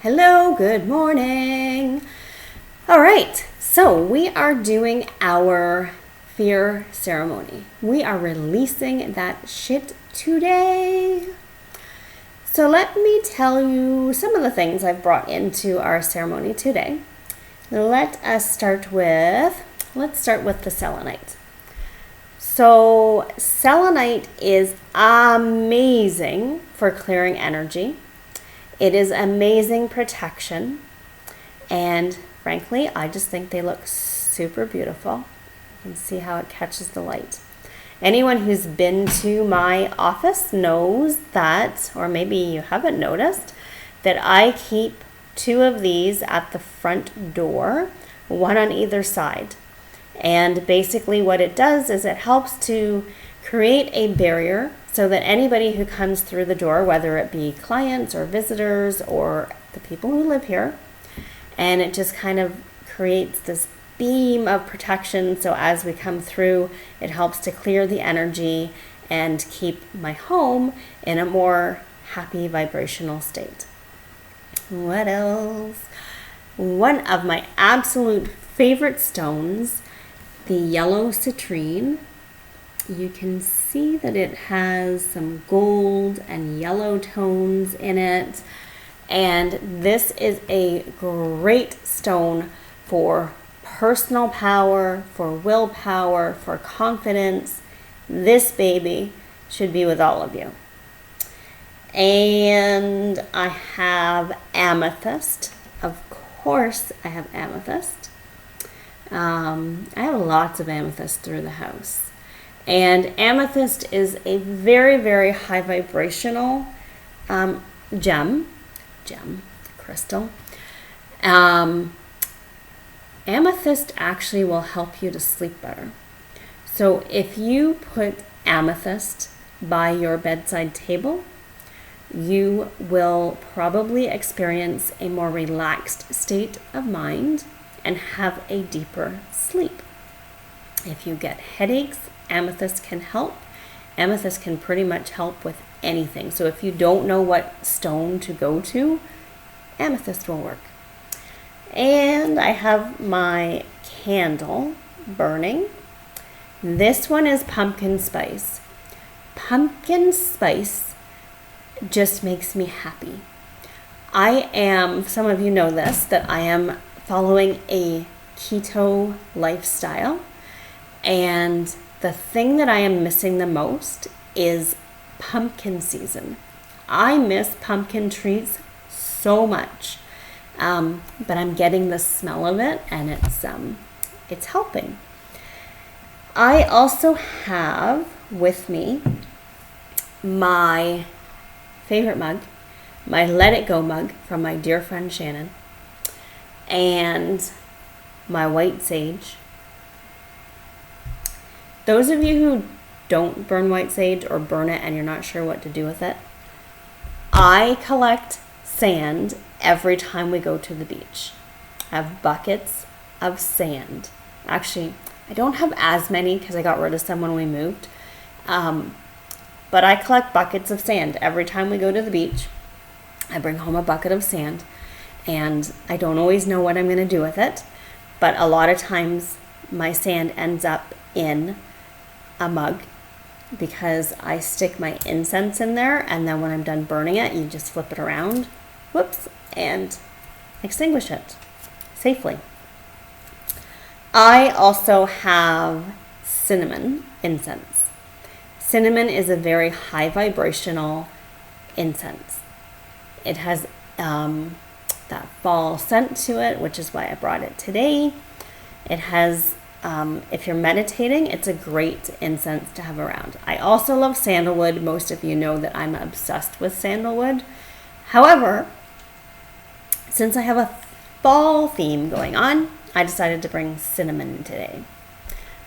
Hello, good morning. All right, so we are doing our fear ceremony. We are releasing that shit today. So let me tell you some of the things I've brought into our ceremony today. Let's start with the selenite. So selenite is amazing for clearing energy. It is amazing protection, and frankly, I just think they look super beautiful. You can see how it catches the light. Anyone who's been to my office knows that, or maybe you haven't noticed, that I keep 2 of these at the front door, one on either side. And basically what it does is it helps to create a barrier so that anybody who comes through the door, whether it be clients or visitors or the people who live here, and it just kind of creates this beam of protection. So as we come through, it helps to clear the energy and keep my home in a more happy vibrational state. What else? One of my absolute favorite stones, the yellow citrine. You can see that it has some gold and yellow tones in it. And this is a great stone for personal power, for willpower, for confidence. This baby should be with all of you. And I have amethyst. Of course, I have amethyst. I have lots of amethyst through the house. And amethyst is a very, very high vibrational crystal. Amethyst actually will help you to sleep better. So if you put amethyst by your bedside table, you will probably experience a more relaxed state of mind and have a deeper sleep. If you get headaches, amethyst can help. Amethyst can pretty much help with anything. So if you don't know what stone to go to, amethyst will work. And I have my candle burning. This one is pumpkin spice. Pumpkin spice just makes me happy. Some of you know this, that I am following a keto lifestyle. And the thing that I am missing the most is pumpkin season. I miss pumpkin treats so much, but I'm getting the smell of it, and it's helping. I also have with me my favorite mug, my Let It Go mug from my dear friend Shannon, and my white sage. Those of you who don't burn white sage or burn it and you're not sure what to do with it, I collect sand every time we go to the beach. I have buckets of sand. Actually, I don't have as many because I got rid of some when we moved. But I collect buckets of sand every time we go to the beach. I bring home a bucket of sand, and I don't always know what I'm going to do with it. But a lot of times my sand ends up in a mug because I stick my incense in there, and then when I'm done burning it, you just flip it around, and extinguish it safely. I also have cinnamon incense. Cinnamon is a very high vibrational incense. It has that fall scent to it, which is why I brought it today. It has if you're meditating, it's a great incense to have around. I also love sandalwood. Most of you know that I'm obsessed with sandalwood. However, since I have a fall theme going on, I decided to bring cinnamon today.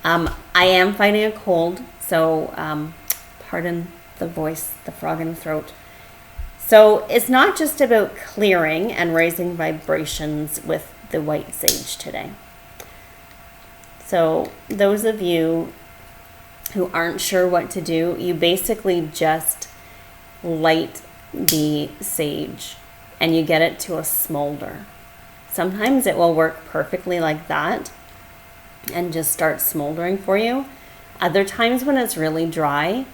I am fighting a cold, so pardon the voice, the frog in the throat. So it's not just about clearing and raising vibrations with the white sage today. So those of you who aren't sure what to do, you basically just light the sage and you get it to a smolder. Sometimes it will work perfectly like that and just start smoldering for you. Other times when it's really dry,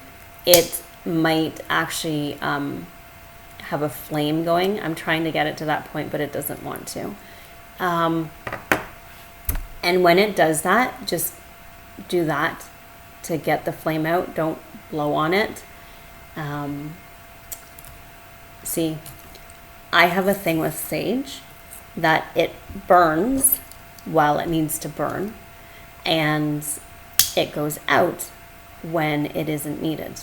it might actually have a flame going. I'm trying to get it to that point, but it doesn't want to. And when it does that, just do that to get the flame out. Don't blow on it. See, I have a thing with sage that it burns while it needs to burn, and it goes out when it isn't needed.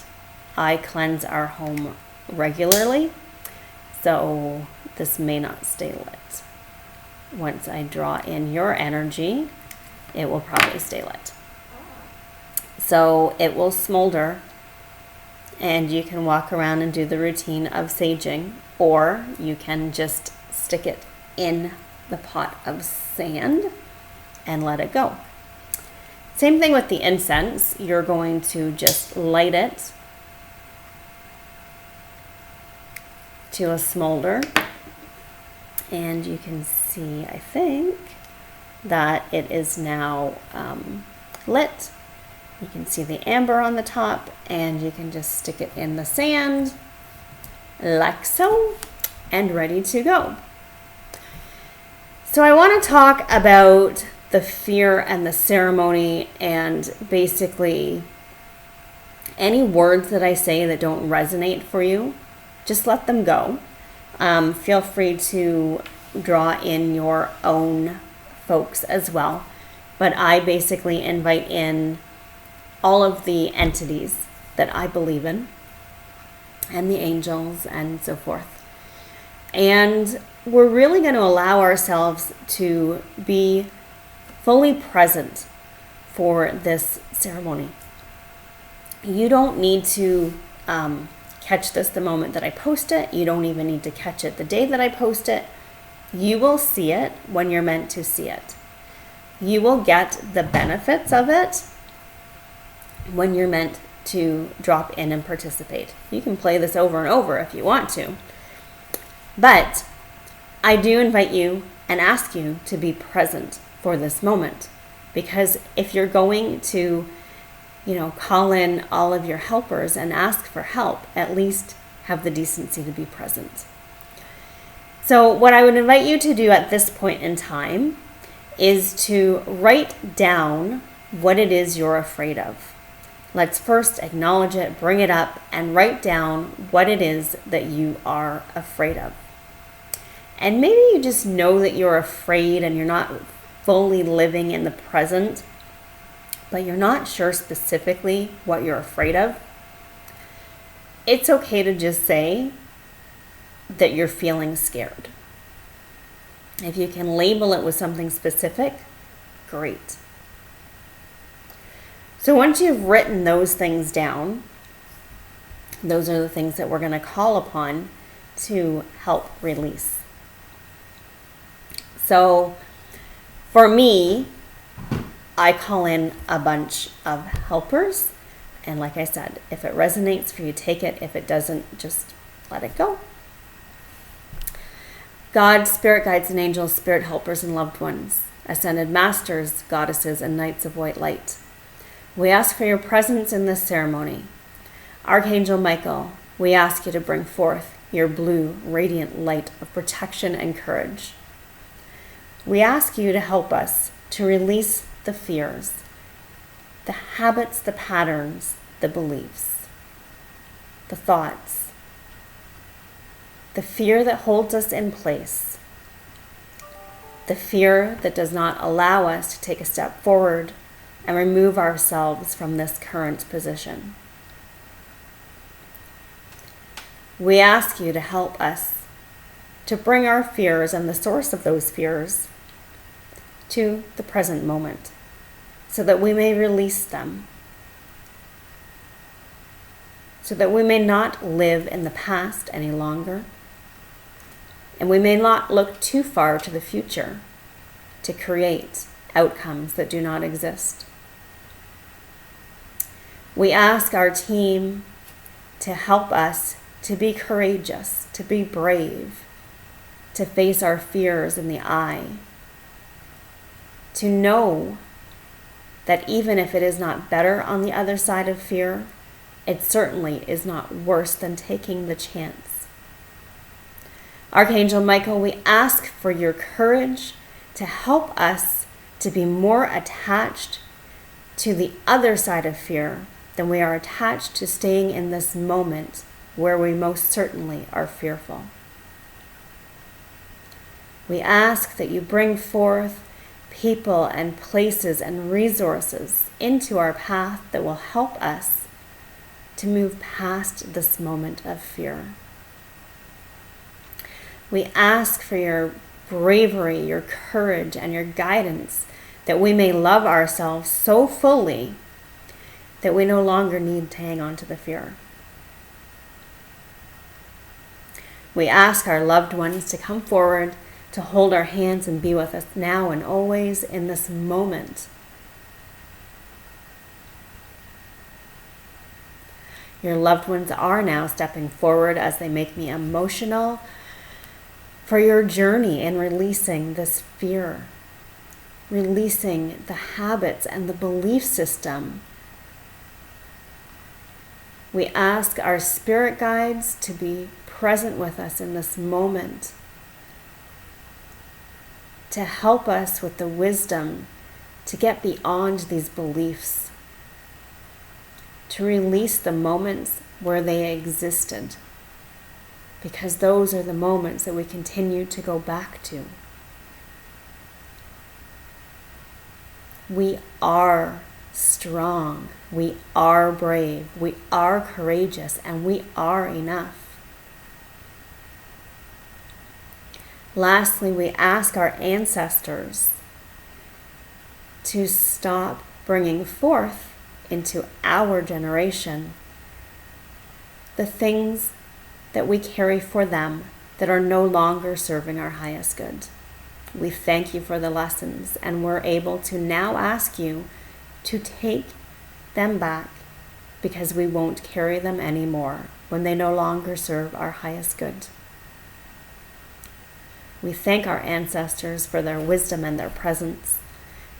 I cleanse our home regularly, so this may not stay lit. Once I draw in your energy, it will probably stay lit. So it will smolder, and you can walk around and do the routine of saging, or you can just stick it in the pot of sand and let it go. Same thing with the incense. You're going to just light it to a smolder, and you can see, I think, that it is now lit. You can see the amber on the top, and you can just stick it in the sand like so, and ready to go. So I want to talk about the fear and the ceremony, and basically any words that I say that don't resonate for you, just let them go. Feel free to draw in your own folks as well. But I basically invite in all of the entities that I believe in, and the angels and so forth. And we're really going to allow ourselves to be fully present for this ceremony. You don't need to catch this the moment that I post it. You don't even need to catch it the day that I post it. You will see it when you're meant to see it. You will get the benefits of it when you're meant to drop in and participate. You can play this over and over if you want to. But I do invite you and ask you to be present for this moment, because if you're going to, call in all of your helpers and ask for help, at least have the decency to be present. So what I would invite you to do at this point in time is to write down what it is you're afraid of. Let's first acknowledge it, bring it up, and write down what it is that you are afraid of. And maybe you just know that you're afraid and you're not fully living in the present, but you're not sure specifically what you're afraid of. It's okay to just say that you're feeling scared. If you can label it with something specific, great. So once you've written those things down, those are the things that we're going to call upon to help release. So for me, I call in a bunch of helpers. And like I said, if it resonates for you, take it. If it doesn't, just let it go. God, spirit guides and angels, spirit helpers and loved ones, ascended masters, goddesses, and knights of white light, we ask for your presence in this ceremony. Archangel Michael, we ask you to bring forth your blue, radiant light of protection and courage. We ask you to help us to release the fears, the habits, the patterns, the beliefs, the thoughts, the fear that holds us in place, the fear that does not allow us to take a step forward and remove ourselves from this current position. We ask you to help us to bring our fears and the source of those fears to the present moment so that we may release them, so that we may not live in the past any longer, and we may not look too far to the future to create outcomes that do not exist. We ask our team to help us to be courageous, to be brave, to face our fears in the eye, to know that even if it is not better on the other side of fear, it certainly is not worse than taking the chance. Archangel Michael, we ask for your courage to help us to be more attached to the other side of fear than we are attached to staying in this moment where we most certainly are fearful. We ask that you bring forth people and places and resources into our path that will help us to move past this moment of fear. We ask for your bravery, your courage, and your guidance, that we may love ourselves so fully that we no longer need to hang on to the fear. We ask our loved ones to come forward, to hold our hands and be with us now and always in this moment. Your loved ones are now stepping forward as they make me emotional for your journey in releasing this fear, releasing the habits and the belief system. We ask our spirit guides to be present with us in this moment, to help us with the wisdom to get beyond these beliefs, to release the moments where they existed, because those are the moments that we continue to go back to. We are strong, we are brave, we are courageous, and we are enough. Lastly, we ask our ancestors to stop bringing forth into our generation the things that we carry for them that are no longer serving our highest good. We thank you for the lessons, and we're able to now ask you to take them back, because we won't carry them anymore when they no longer serve our highest good. We thank our ancestors for their wisdom and their presence,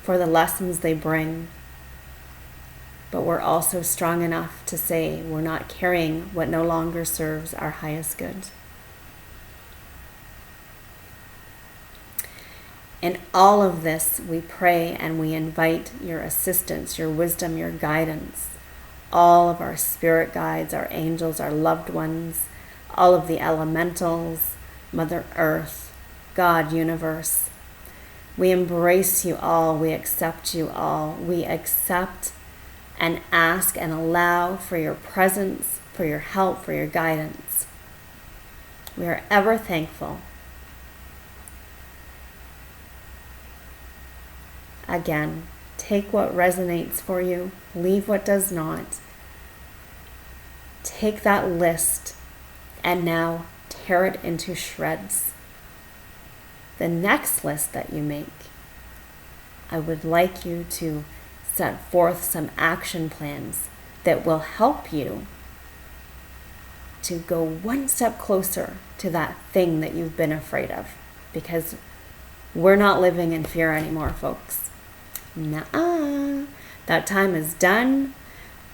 for the lessons they bring. But we're also strong enough to say we're not carrying what no longer serves our highest good. In all of this, we pray and we invite your assistance, your wisdom, your guidance, all of our spirit guides, our angels, our loved ones, all of the elementals, Mother Earth, God, universe. We embrace you all. We accept you all. We accept and ask and allow for your presence, for your help, for your guidance. We are ever thankful. Again, take what resonates for you, leave what does not. Take that list and now tear it into shreds. The next list that you make, I would like you to set forth some action plans that will help you to go one step closer to that thing that you've been afraid of, because we're not living in fear anymore, folks. Nuh-uh. That time is done.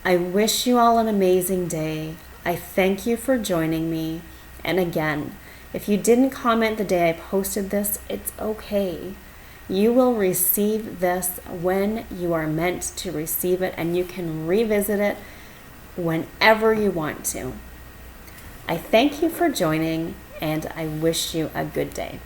I wish you all an amazing day. I thank you for joining me. And again, if you didn't comment the day I posted this, it's okay. You will receive this when you are meant to receive it, and you can revisit it whenever you want to. I thank you for joining, and I wish you a good day.